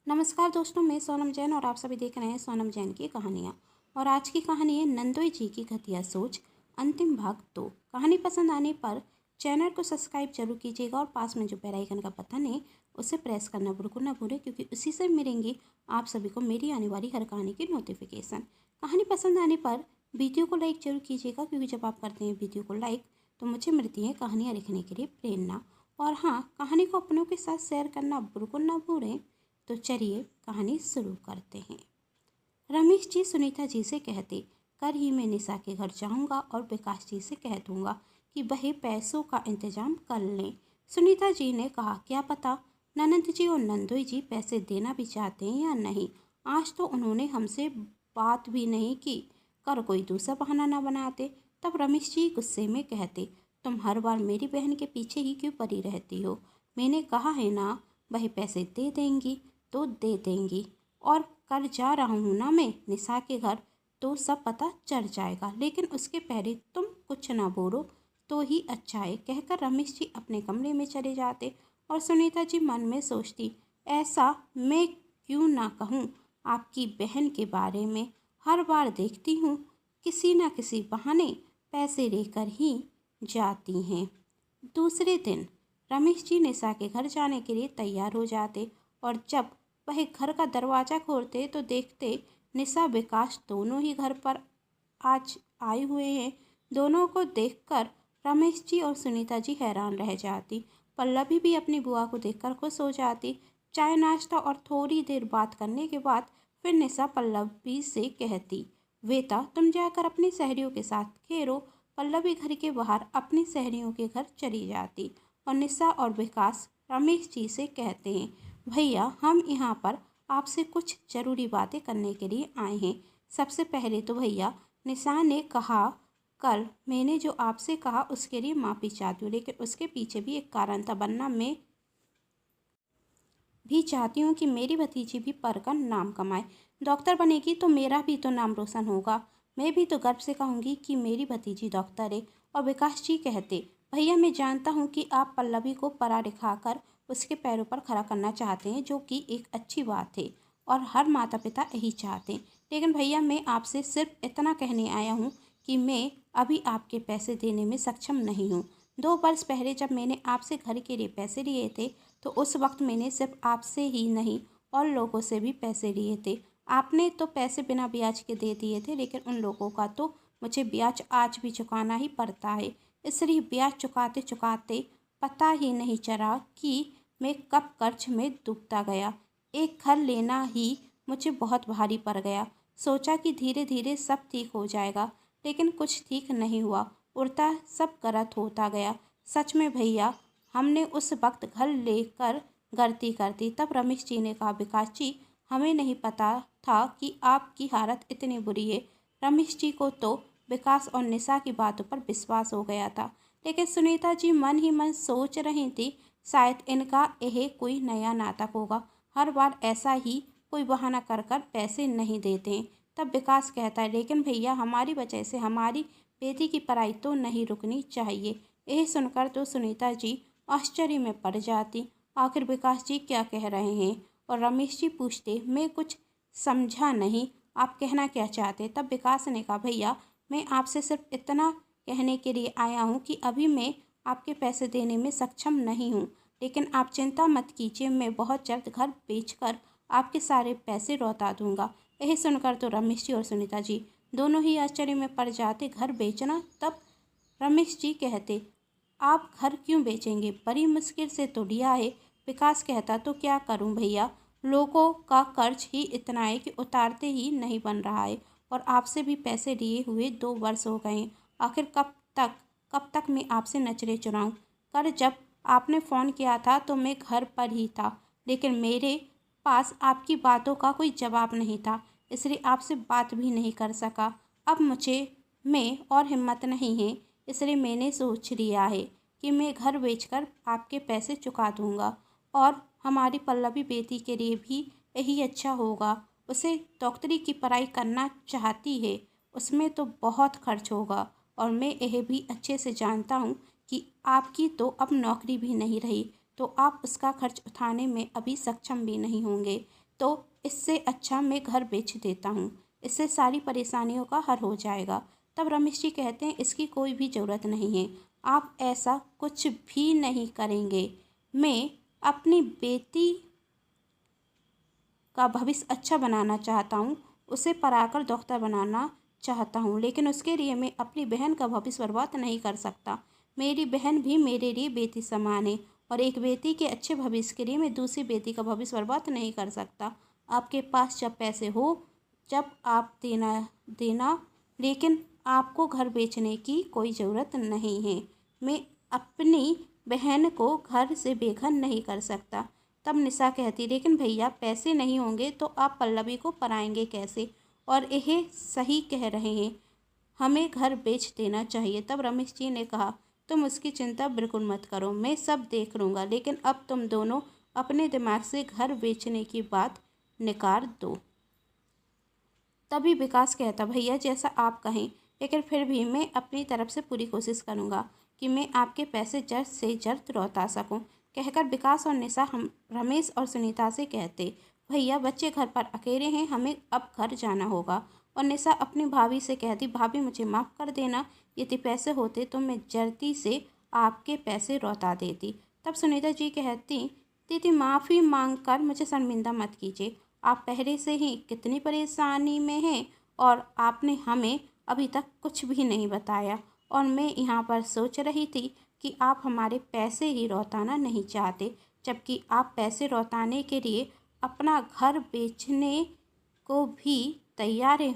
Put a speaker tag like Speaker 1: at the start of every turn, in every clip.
Speaker 1: नमस्कार दोस्तों, मैं सोनम जैन और आप सभी देख रहे हैं सोनम जैन की कहानियाँ। और आज की कहानी है नंदोई जी की घटिया सोच, अंतिम भाग 2। कहानी पसंद आने पर चैनल को सब्सक्राइब जरूर कीजिएगा और पास में जो बेल आइकन का बटन है उसे प्रेस करना बिल्कुल ना भूलें, क्योंकि उसी से मिलेंगी आप सभी को मेरी आने वाली हर कहानी की नोटिफिकेशन। कहानी पसंद आने पर वीडियो को लाइक जरूर कीजिएगा, क्योंकि जब आप करते हैं वीडियो को लाइक तो मुझे मिलती है कहानियाँ लिखने के लिए प्रेरणा। और हाँ, कहानी को अपनों के साथ शेयर करना बिल्कुल ना भूलें। तो चलिए कहानी शुरू करते हैं। रमेश जी सुनीता जी से कहते, कल ही मैं निशा के घर जाऊंगा और विकास जी से कह दूंगा कि वही पैसों का इंतजाम कर लें। सुनीता जी ने कहा, क्या पता ननद जी और नंदोई जी पैसे देना भी चाहते हैं या नहीं। आज तो उन्होंने हमसे बात भी नहीं की, कर कोई दूसरा बहाना ना बनाते। तब रमेश जी गुस्से में कहते, तुम हर बार मेरी बहन के पीछे ही क्यों पड़ी रहती हो। मैंने कहा है ना, वही पैसे दे देंगी तो दे देंगी। और कल जा रहा हूँ ना मैं निशा के घर, तो सब पता चल जाएगा। लेकिन उसके पहले तुम कुछ ना बोलो तो ही अच्छा है, कहकर रमेश जी अपने कमरे में चले जाते। और सुनीता जी मन में सोचती, ऐसा मैं क्यों ना कहूँ आपकी बहन के बारे में। हर बार देखती हूँ किसी न किसी बहाने पैसे लेकर ही जाती हैं। दूसरे दिन रमेश जी निशा के घर जाने के लिए तैयार हो जाते और जब वह घर का दरवाज़ा खोलते तो देखते निशा विकास दोनों ही घर पर आज आए हुए हैं। दोनों को देखकर रमेश जी और सुनीता जी हैरान रह जाती। पल्लवी भी अपनी बुआ को देखकर खुश हो जाती। चाय नाश्ता और थोड़ी देर बात करने के बाद फिर निशा पल्लवी से कहती, बेटा तुम जाकर अपनी सहेलियों के साथ खेलो। पल्लवी घर के बाहर अपनी सहेलियों के घर चली जाती और निशा और विकास रमेश जी से कहते हैं, भैया हम यहाँ पर आपसे कुछ ज़रूरी बातें करने के लिए आए हैं। सबसे पहले तो भैया, निशा ने कहा कल मैंने जो आपसे कहा उसके लिए माफ़ी चाहती हूँ, लेकिन उसके पीछे भी एक कारण था, वरना मैं भी चाहती हूँ कि मेरी भतीजी भी पढ़कर नाम कमाए। डॉक्टर बनेगी तो मेरा भी तो नाम रोशन होगा। मैं भी तो गर्व से कहूँगी कि मेरी भतीजी डॉक्टर है। और विकास जी कहते, भैया मैं जानता हूँ कि आप पल्लवी को पढ़ा लिखा कर उसके पैरों पर खड़ा करना चाहते हैं, जो कि एक अच्छी बात है और हर माता पिता यही चाहते हैं। लेकिन भैया मैं आपसे सिर्फ इतना कहने आया हूँ कि मैं अभी आपके पैसे देने में सक्षम नहीं हूँ। 2 वर्ष पहले जब मैंने आपसे घर के लिए पैसे लिए थे तो उस वक्त मैंने सिर्फ आपसे ही नहीं और लोगों से भी पैसे लिए थे। आपने तो पैसे बिना ब्याज के दे दिए थे, लेकिन उन लोगों का तो मुझे ब्याज आज भी चुकाना ही पड़ता है। इसलिए ब्याज चुकाते चुकाते पता ही नहीं चला कि मैं कब कर्ज में डूबता गया। एक घर लेना ही मुझे बहुत भारी पड़ गया। सोचा कि धीरे धीरे सब ठीक हो जाएगा, लेकिन कुछ ठीक नहीं हुआ, उल्टा सब गलत होता गया। सच में भैया, हमने उस वक्त घर लेकर गलती कर दी। तब रमेश जी ने कहा, विकास जी हमें नहीं पता था कि आपकी हालत इतनी बुरी है। रमेश जी को तो विकास और निशा की बातों पर विश्वास हो गया था, लेकिन सुनीता जी मन ही मन सोच रही थी, शायद इनका यह कोई नया नाटक होगा। हर बार ऐसा ही कोई बहाना कर कर पैसे नहीं देते हैं। तब विकास कहता है, लेकिन भैया हमारी वजह से हमारी बेटी की पढ़ाई तो नहीं रुकनी चाहिए। यह सुनकर तो सुनीता जी आश्चर्य में पड़ जाती। आखिर विकास जी क्या कह रहे हैं। और रमेश जी पूछते, मैं कुछ समझा नहीं, आप कहना क्या चाहते। तब विकास ने कहा, भैया मैं आपसे सिर्फ इतना कहने के लिए आया हूँ कि अभी मैं आपके पैसे देने में सक्षम नहीं हूँ, लेकिन आप चिंता मत कीजिए, मैं बहुत जल्द घर बेचकर आपके सारे पैसे लौटा दूंगा। यह सुनकर तो रमेश जी और सुनीता जी दोनों ही आश्चर्य में पड़ जाते। घर बेचना? तब रमेश जी कहते, आप घर क्यों बेचेंगे, बड़ी मुश्किल से तो लिया है। विकास कहता, तो क्या करूं भैया, लोगों का कर्ज ही इतना है कि उतारते ही नहीं बन रहा है, और आपसे भी पैसे लिए हुए 2 वर्ष हो गए। आखिर कब तक मैं आपसे नजरें चुराऊं। कल जब आपने फ़ोन किया था तो मैं घर पर ही था, लेकिन मेरे पास आपकी बातों का कोई जवाब नहीं था, इसलिए आपसे बात भी नहीं कर सका। अब मुझे में और हिम्मत नहीं है, इसलिए मैंने सोच लिया है कि मैं घर बेचकर आपके पैसे चुका दूंगा। और हमारी पल्लवी बेटी के लिए भी यही अच्छा होगा। उसे डॉक्टरी की पढ़ाई करना चाहती है, उसमें तो बहुत खर्च होगा, और मैं यह भी अच्छे से जानता हूँ कि आपकी तो अब नौकरी भी नहीं रही, तो आप उसका खर्च उठाने में अभी सक्षम भी नहीं होंगे। तो इससे अच्छा मैं घर बेच देता हूँ, इससे सारी परेशानियों का हल हो जाएगा। तब रमेश जी कहते हैं इसकी कोई भी ज़रूरत नहीं है, आप ऐसा कुछ भी नहीं करेंगे। मैं अपनी बेटी का भविष्य अच्छा बनाना चाहता हूँ, उसे पढ़ाकर डॉक्टर बनाना चाहता हूँ, लेकिन उसके लिए मैं अपनी बहन का भविष्य बर्बाद नहीं कर सकता। मेरी बहन भी मेरे लिए बेटी समान है और एक बेटी के अच्छे भविष्य के लिए मैं दूसरी बेटी का भविष्य बर्बाद नहीं कर सकता। आपके पास जब पैसे हो जब आप देना देना, लेकिन आपको घर बेचने की कोई ज़रूरत नहीं है। मैं अपनी बहन को घर से बेघर नहीं कर सकता। तब निशा कहती लेकिन भैया पैसे नहीं होंगे तो आप पल्लवी को पढ़ाएंगे कैसे? और यह सही कह रहे हैं, हमें घर बेच देना चाहिए। तब रमेश जी ने कहा तुम उसकी चिंता बिल्कुल मत करो, मैं सब देख लूँगा, लेकिन अब तुम दोनों अपने दिमाग से घर बेचने की बात निकाल दो। तभी विकास कहता भैया जैसा आप कहें, लेकिन फिर भी मैं अपनी तरफ से पूरी कोशिश करूँगा कि मैं आपके पैसे जल्द से जल्द लौटा सकूँ। कहकर विकास और निशा हम रमेश और सुनीता से कहते भैया बच्चे घर पर अकेले हैं, हमें अब घर जाना होगा। और निशा अपनी भाभी से कहती भाभी मुझे माफ़ कर देना, यदि पैसे होते तो मैं जल्दी से आपके पैसे लौटा देती। तब सुनीता जी कहती दीदी माफ़ी मांग कर मुझे शर्मिंदा मत कीजिए, आप पहले से ही कितनी परेशानी में हैं और आपने हमें अभी तक कुछ भी नहीं बताया। और मैं यहाँ पर सोच रही थी कि आप हमारे पैसे ही लौटाना नहीं चाहते, जबकि आप पैसे लौटाने के लिए अपना घर बेचने को भी तैयार हैं।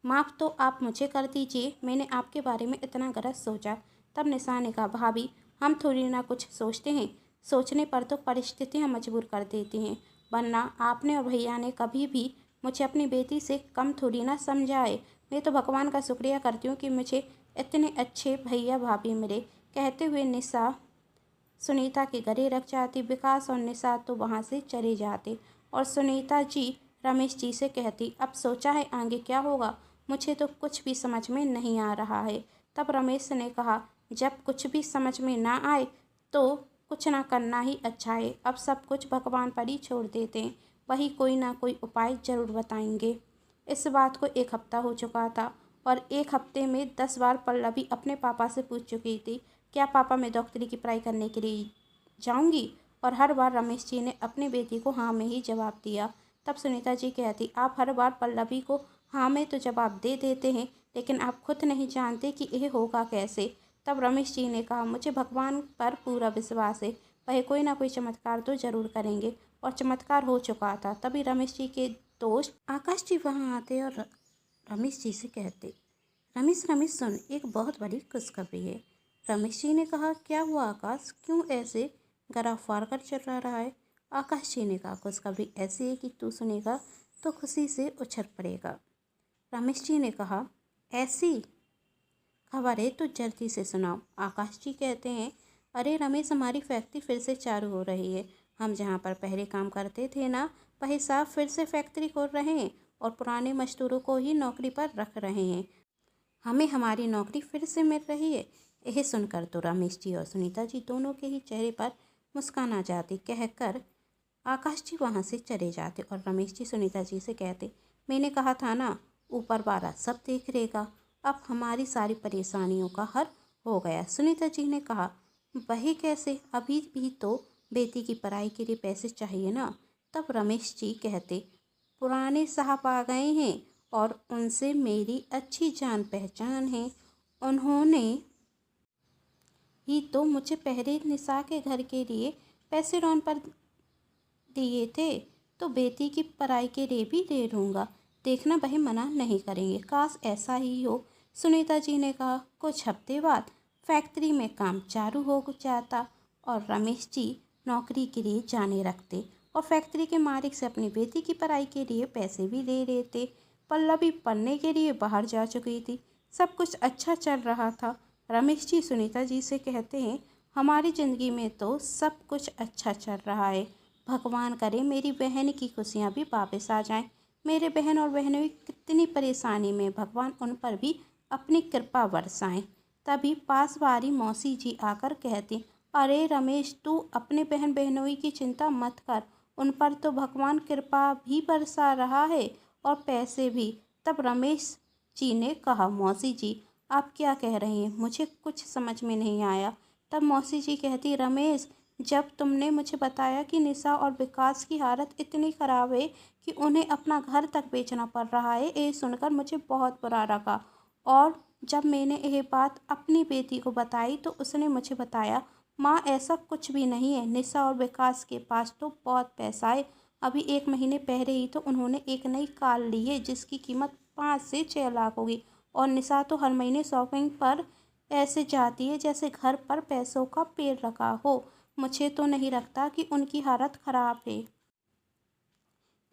Speaker 1: माफ़ तो आप मुझे कर दीजिए, मैंने आपके बारे में इतना गलत सोचा। तब निशा ने कहा भाभी हम थोड़ी ना कुछ सोचते हैं, सोचने पर तो परिस्थितियाँ मजबूर कर देती हैं, वरना आपने और भैया ने कभी भी मुझे अपनी बेटी से कम थोड़ी ना समझा है। मैं तो भगवान का शुक्रिया करती हूँ कि मुझे इतने अच्छे भैया भाभी मिले। कहते हुए निशा सुनीता के गले रख जाती। विकास और निशा तो वहाँ से चले जाते और सुनीता जी रमेश जी से कहती अब सोचा है आगे क्या होगा, मुझे तो कुछ भी समझ में नहीं आ रहा है। तब रमेश ने कहा जब कुछ भी समझ में ना आए तो कुछ ना करना ही अच्छा है, अब सब कुछ भगवान पर ही छोड़ देते हैं, वही कोई ना कोई उपाय जरूर बताएंगे। इस बात को एक हफ्ता हो चुका था और एक हफ्ते में 10 बार पल्लवी अपने पापा से पूछ चुकी थी क्या पापा मैं डॉक्टरी की पढ़ाई करने के लिए जाऊंगी, और हर बार रमेश जी ने अपनी बेटी को हाँ में ही जवाब दिया। तब सुनीता जी कहती आप हर बार पल्लवी को हाँ में तो जवाब दे देते हैं, लेकिन आप खुद नहीं जानते कि यह होगा कैसे। तब रमेश जी ने कहा मुझे भगवान पर पूरा विश्वास है, वह कोई ना कोई चमत्कार तो जरूर करेंगे। और चमत्कार हो चुका था। तभी रमेश जी के दोस्त आकाश जी वहाँ आते और रमेश जी से कहते रमेश रमेश सुन, एक बहुत बड़ी खुशखबरी है। रमेश जी ने कहा क्या हुआ आकाश, क्यों ऐसे गला फाड़ कर चल रहा है? आकाश जी ने कहा खुशखबरी ऐसी है कि तू सुनेगा तो खुशी से उछल पड़ेगा। रमेश जी ने कहा ऐसी खबर है तो जल्दी से सुनाओ। आकाश जी कहते हैं अरे रमेश हमारी फैक्ट्री फिर से चालू हो रही है, हम जहाँ पर पहले काम करते थे ना वही साहब फिर से फैक्ट्री खोल रहे हैं और पुराने मजदूरों को ही नौकरी पर रख रहे हैं, हमें हमारी नौकरी फिर से मिल रही है। यह सुनकर तो रमेश जी और सुनीता जी दोनों के ही चेहरे पर मुस्कान आ जाती। कहकर आकाश जी वहाँ से चले जाते और रमेश जी सुनीता जी से कहते मैंने कहा था ना ऊपर वाला सब देख लेगा, अब हमारी सारी परेशानियों का हल हो गया। सुनीता जी ने कहा वही कैसे, अभी भी तो बेटी की पढ़ाई के लिए पैसे चाहिए ना। तब रमेश जी कहते पुराने साहब आ गए हैं और उनसे मेरी अच्छी जान पहचान है, उन्होंने ही तो मुझे पहले निशा के घर के लिए पैसे लोन पर दिए थे, तो बेटी की पढ़ाई के लिए भी ले लूँगा, देखना वही मना नहीं करेंगे, काश ऐसा ही हो। सुनीता जी ने कहा कुछ हफ्ते बाद फैक्ट्री में काम चालू हो जाता और रमेश जी नौकरी के लिए जाने रखते और फैक्ट्री के मालिक से अपनी बेटी की पढ़ाई के लिए पैसे भी ले लेते। पल्लवी पढ़ने के लिए बाहर जा चुकी थी, सब कुछ अच्छा चल रहा था। रमेश जी सुनीता जी से कहते हैं हमारी ज़िंदगी में तो सब कुछ अच्छा चल रहा है, भगवान करे मेरी बहन की खुशियाँ भी वापस आ जाएं। मेरे बहन और बहनों की कितनी परेशानी में भगवान उन पर भी अपनी कृपा बरसाएं। तभी पास वाली मौसी जी आकर कहती अरे रमेश तू अपने बहन बहनोई की चिंता मत कर, उन पर तो भगवान कृपा भी बरसा रहा है और पैसे भी। तब रमेश जी ने कहा, मौसी जी आप क्या कह रही हैं, मुझे कुछ समझ में नहीं आया। तब मौसी जी कहती, रमेश जब तुमने मुझे बताया कि निशा और विकास की हालत इतनी ख़राब है कि उन्हें अपना घर तक बेचना पड़ रहा है, ये सुनकर मुझे बहुत बुरा लगा। और जब मैंने यह बात अपनी बेटी को बताई तो उसने मुझे बताया, माँ ऐसा कुछ भी नहीं है, निशा और विकास के पास तो बहुत पैसा है। अभी 1 महीने पहले ही तो उन्होंने एक नई कार ली है जिसकी कीमत 5 से 6 लाख होगी। और निशा तो हर महीने शॉपिंग पर ऐसे जाती है जैसे घर पर पैसों का पेड़ रखा हो। मुझे तो नहीं लगता कि उनकी हालत ख़राब है।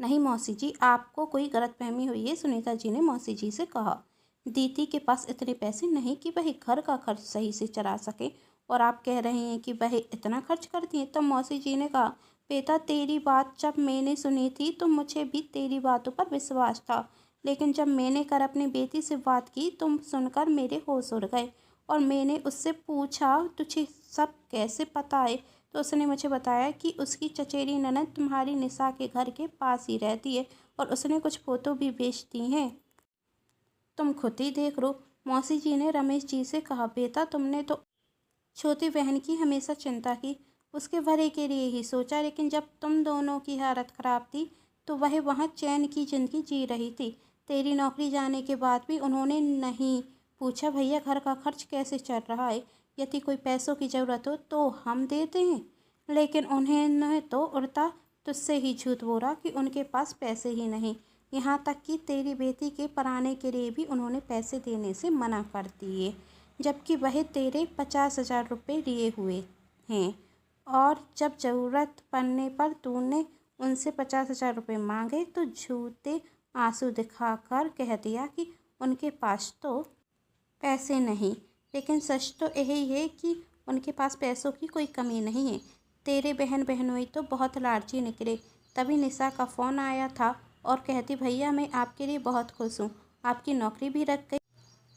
Speaker 1: नहीं मौसी जी, आपको कोई गलतफहमी हुई है, सुनीता जी ने मौसी जी से कहा। दीदी के पास इतने पैसे नहीं कि वह घर का खर्च सही से चला सके, और आप कह रहे हैं कि वह इतना खर्च करती हैं। तब मौसी जी ने कहा, बेटा तेरी बात जब मैंने सुनी थी तो मुझे भी तेरी बातों पर विश्वास था, लेकिन जब मैंने कर अपनी बेटी से बात की तो सुनकर मेरे होश उड़ गए। और मैंने उससे पूछा, तुझे सब कैसे पता है? तो उसने मुझे बताया कि उसकी चचेरी ननद तुम्हारी निशा के घर के पास ही रहती है और उसने कुछ फ़ोटो भी भेज हैं। तुम खुद ही देख लो। मौसी जी ने रमेश जी से कहा, बेटा तुमने तो छोटी बहन की हमेशा चिंता की, उसके भले के लिए ही सोचा, लेकिन जब तुम दोनों की हालत ख़राब थी तो वह वहाँ चैन की ज़िंदगी जी रही थी। तेरी नौकरी जाने के बाद भी उन्होंने नहीं पूछा, भैया घर का खर्च कैसे चल रहा है, यदि कोई पैसों की ज़रूरत हो तो हम देते हैं। लेकिन उन्होंने तो उल्टा तुझसे ही झूठ बोला कि उनके पास पैसे ही नहीं। यहाँ तक कि तेरी बेटी के पढ़ाने के लिए भी उन्होंने पैसे देने से मना कर दिए, जबकि वह तेरे 50,000 रुपये लिए हुए हैं। और जब ज़रूरत पड़ने पर तूने उनसे 50,000 रुपये मांगे तो झूठे आंसू दिखाकर कह दिया कि उनके पास तो पैसे नहीं। लेकिन सच तो यही है कि उनके पास पैसों की कोई कमी नहीं है। तेरे बहन बहनोई तो बहुत लालची निकले। तभी निशा का फ़ोन आया था और कहती, भैया मैं आपके लिए बहुत खुश हूँ, आपकी नौकरी भी रख गई,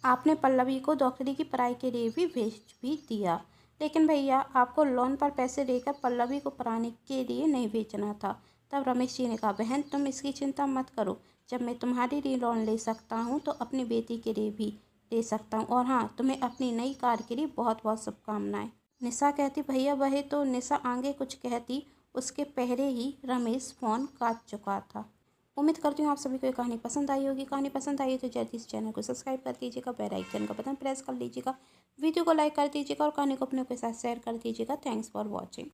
Speaker 1: आपने पल्लवी को डॉक्टरी की पढ़ाई के लिए भी भेज भी दिया। लेकिन भैया आपको लोन पर पैसे लेकर पल्लवी को पढ़ाने के लिए नहीं भेजना था। तब रमेश जी ने कहा, बहन तुम इसकी चिंता मत करो, जब मैं तुम्हारे लिए लोन ले सकता हूँ तो अपनी बेटी के लिए भी ले सकता हूँ। और हाँ, तुम्हें अपनी नई कार के लिए बहुत बहुत शुभकामनाएं। निशा कहती, भैया वह तो निशा आगे कुछ कहती उसके पहले ही रमेश फ़ोन काट चुका था। उम्मीद करती हूँ आप सभी को ये कहानी पसंद आई होगी। कहानी पसंद आई है तो जल्दी से चैनल को सब्सक्राइब कर दीजिएगा, बेल आइकन का बटन प्रेस कर लीजिएगा, वीडियो को लाइक कर दीजिएगा और कहानी को अपने के साथ शेयर कर दीजिएगा। Thanks for watching.